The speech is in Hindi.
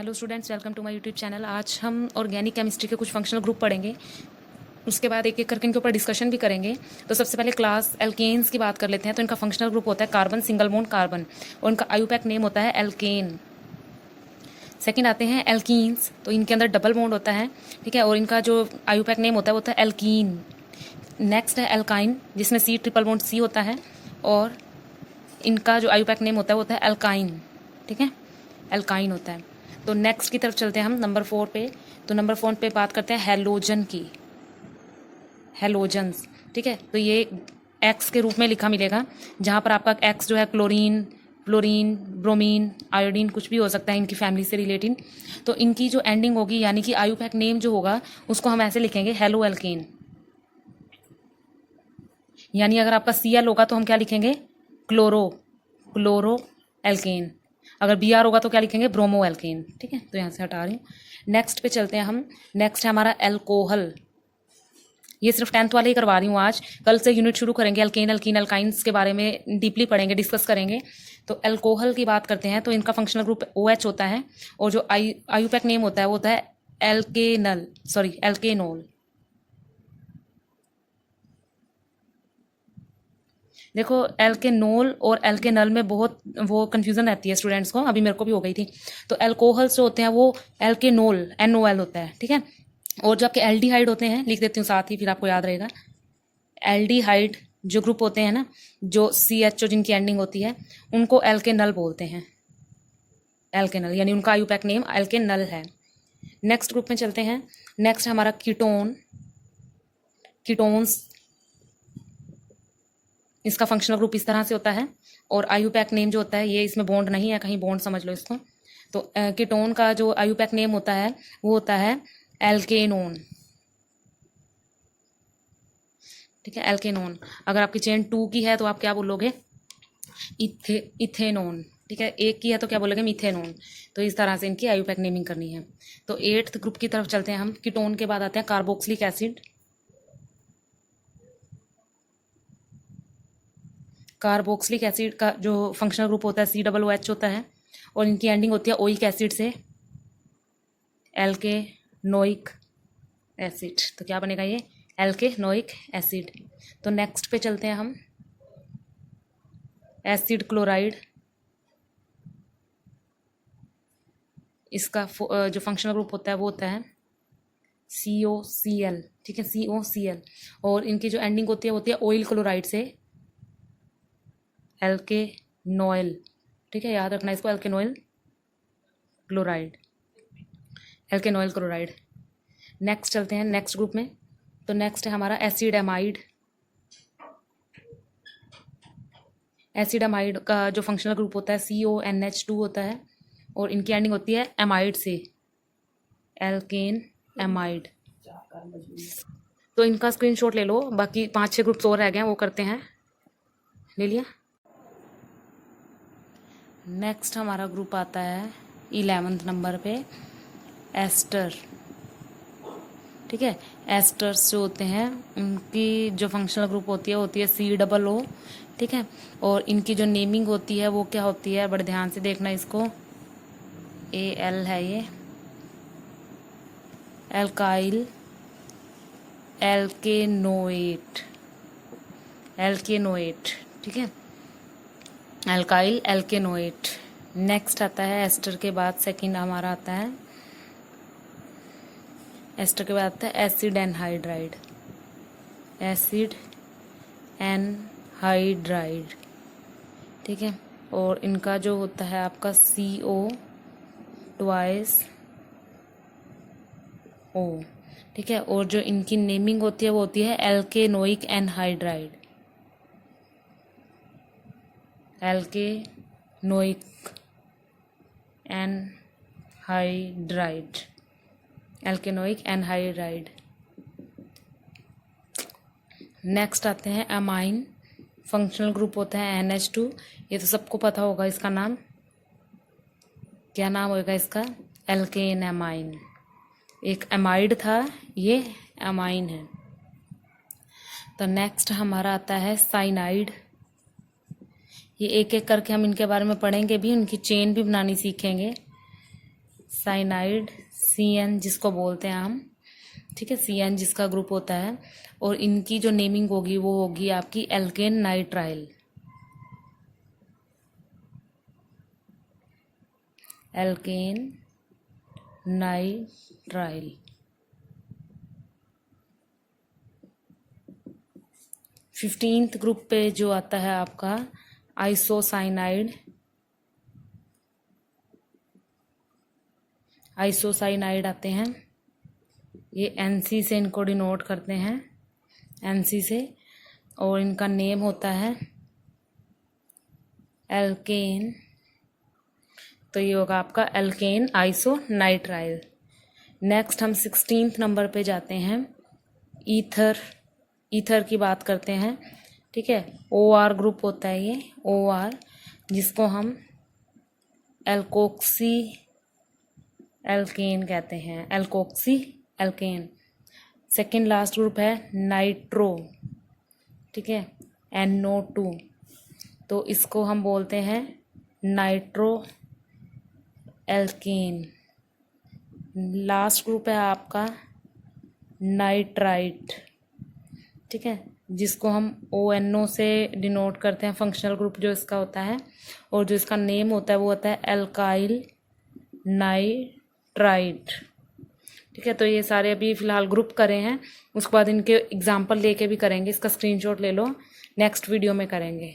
Hello students, welcome to my YouTube channel. आज हम ऑर्गेनिक केमिस्ट्री के कुछ फंक्शनल ग्रुप पढ़ेंगे। उसके बाद एक एक करके इनके ऊपर डिस्कशन भी करेंगे। तो सबसे पहले क्लास एल्केन्स की बात कर लेते हैं। तो इनका फंक्शनल ग्रुप होता है कार्बन, सिंगल बॉन्ड कार्बन, और इनका आयुपैक नेम होता है एल्केन। सेकंड आते हैं एल्कीन्स, तो इनके अंदर डबल बॉन्ड होता है, ठीक है, और इनका जो आयुपैक नेम होता है वो होता है एल्कीन। नेक्स्ट है एल्काइन, जिसमें सी ट्रिपल बॉन्ड सी होता है, और इनका जो आयुपैक नेम होता है वो होता है एल्काइन, ठीक है, एल्काइन होता है। तो नेक्स्ट की तरफ चलते हैं हम नंबर 4 पे। तो नंबर 4 पे बात करते हैं हैलोजन की, हैलोजन्स, ठीक है। तो ये एक्स के रूप में लिखा मिलेगा, जहाँ पर आपका एक्स जो है क्लोरीन, फ्लोरीन, ब्रोमीन, आयोडीन कुछ भी हो सकता है इनकी फैमिली से रिलेटेड। तो इनकी जो एंडिंग होगी यानी कि आयुपैक नेम जो होगा उसको हम ऐसे लिखेंगे हेलो एल्केन। यानी अगर आपका Cl होगा तो हम क्या लिखेंगे, क्लोरो एल्केन। अगर Br होगा तो क्या लिखेंगे, ब्रोमो एल्केन, ठीक है। तो यहाँ से हटा रही हूँ। नेक्स्ट पे चलते हैं हम। नेक्स्ट है हमारा एल्कोहल। ये सिर्फ 10th वाले ही करवा रही हूँ आज, कल से यूनिट शुरू करेंगे। एल्केन, एल्कीन, एल्काइंस के बारे में डीपली पढ़ेंगे, डिस्कस करेंगे। तो एल्कोहल की बात करते हैं तो इनका फंक्शनल ग्रुप OH होता है, और जो आयुपैक नेम होता है वो होता है एल्केनोल। देखो, एल्केनोल और एल्केनल में बहुत वो कन्फ्यूजन रहती है स्टूडेंट्स को, अभी मेरे को भी हो गई थी। तो एल्कोहल्स जो होते हैं वो एल्केनोल NOL होता है, ठीक है। और जो आपके एल्डिहाइड होते हैं, लिख देती हूँ साथ ही फिर आपको याद रहेगा। एल्डिहाइड जो ग्रुप होते हैं ना, जो CHO जिनकी एंडिंग होती है, उनको एल्केनल बोलते हैं, एल्केनल, यानी उनका आयुपैक नेम एल्केनल है। नेक्स्ट ग्रुप में चलते हैं। नेक्स्ट हमारा कीटोन, कीटोन्स। इसका फंक्शनल ग्रुप इस तरह से होता है, और आयुपैक नेम जो होता है, ये इसमें बॉन्ड नहीं है, कहीं बॉन्ड समझ लो इसको। तो कीटोन का जो आयुपैक नेम होता है वो होता है एल्केनोन, ठीक है, एल्केनोन। अगर आपकी चेन 2 की है तो आप क्या बोलोगे, इथेनोन, ठीक है। एक की है तो क्या बोलोगे, मिथेनोन। तो इस तरह से इनकी आयुपैक नेमिंग करनी है। तो 8th ग्रुप की तरफ चलते हैं हम। कीटोन के बाद आते हैं कार्बोक्सिलिक एसिड। कार्बोक्सिलिक एसिड का जो फंक्शनल ग्रुप होता है COOH होता है, और इनकी एंडिंग होती है ओइक एसिड से, एल्केनोइक एसिड। तो क्या बनेगा ये, एल्केनोइक एसिड। तो नेक्स्ट पे चलते हैं हम। एसिड क्लोराइड, इसका जो फंक्शनल ग्रुप होता है वो होता है COCl, ठीक है, COCl। और इनकी जो एंडिंग होती है ऑयल क्लोराइड से, एल्केनोइल, ठीक है, याद रखना इसको, एल्केनोइल क्लोराइड, एल्केनोइल क्लोराइड। नेक्स्ट चलते हैं नेक्स्ट ग्रुप में। तो नेक्स्ट है हमारा एसिड एमाइड। एसिड एमाइड का जो फंक्शनल ग्रुप होता है CONH2 होता है, और इनकी एंडिंग होती है एमाइड से, एल्केन एमाइड। तो इनका स्क्रीनशॉट ले लो, बाकी 5-6 ग्रुप्स और रह गए हैं, वो करते हैं। ले लिया। नेक्स्ट हमारा ग्रुप आता है 11th नंबर पे, एस्टर, ठीक है। एस्टर्स जो होते हैं उनकी जो फंक्शनल ग्रुप होती है COO, ठीक है। और इनकी जो नेमिंग होती है वो क्या होती है, बड़े ध्यान से देखना इसको, AL है ये, एल्काइल एल्केनोएट, एल्केनोएट, ठीक है, एल्काइल एल्केनोएट। नेक्स्ट आता है एस्टर के बाद सेकंड हमारा आता है, एस्टर के बाद आता है एसिड एनहाइड्राइड, एसिड एनहाइड्राइड, ठीक है। और इनका जो होता है आपका CO2O, ठीक है। और जो इनकी नेमिंग होती है वो होती है एल्केनोइक एनहाइड्राइड, एल्केनोइक एनहाइड्राइड, एल्केनोइक एनहाइड्राइड। नेक्स्ट आते हैं अमाइन। फंक्शनल ग्रुप होता है NH2। ये तो सबको पता होगा, इसका नाम क्या नाम होगा इसका, एल्केन अमाइन। एक अमाइड था, ये अमाइन है। तो नेक्स्ट हमारा आता है साइनाइड। ये एक एक करके हम इनके बारे में पढ़ेंगे भी, उनकी चेन भी बनानी सीखेंगे। साइनाइड CN जिसको बोलते हैं हम, ठीक है, CN जिसका ग्रुप होता है, और इनकी जो नेमिंग होगी वो होगी आपकी alkane nitrile, alkane nitrile. 15th group पे जो आता है आपका आइसोसाइनाइड, आइसोसाइनाइड आते हैं, ये NC से इनको डिनोट करते हैं, NC से, और इनका नेम होता है एल्केन, तो ये होगा आपका एल्केन आइसोनाइट्राइल। नेक्स्ट हम 16th नंबर पे जाते हैं, ईथर, ईथर की बात करते हैं, ठीक है। OR ग्रुप होता है ये, OR, जिसको हम एल्कोक्सी एल्केन कहते हैं, alkoxy alkane. Second last group है नाइट्रो, ठीक है, NO2, तो इसको हम बोलते हैं नाइट्रो एल्केन। लास्ट ग्रुप है आपका नाइट्राइट, ठीक है, जिसको हम ONO से डिनोट करते हैं, फंक्शनल ग्रुप जो इसका होता है, और जो इसका नेम होता है वो होता है एल्काइल नाइट्राइट, ठीक है। तो ये सारे अभी फ़िलहाल ग्रुप करे हैं, उसके बाद इनके एग्जाम्पल लेके भी करेंगे, इसका स्क्रीनशॉट ले लो, नेक्स्ट वीडियो में करेंगे।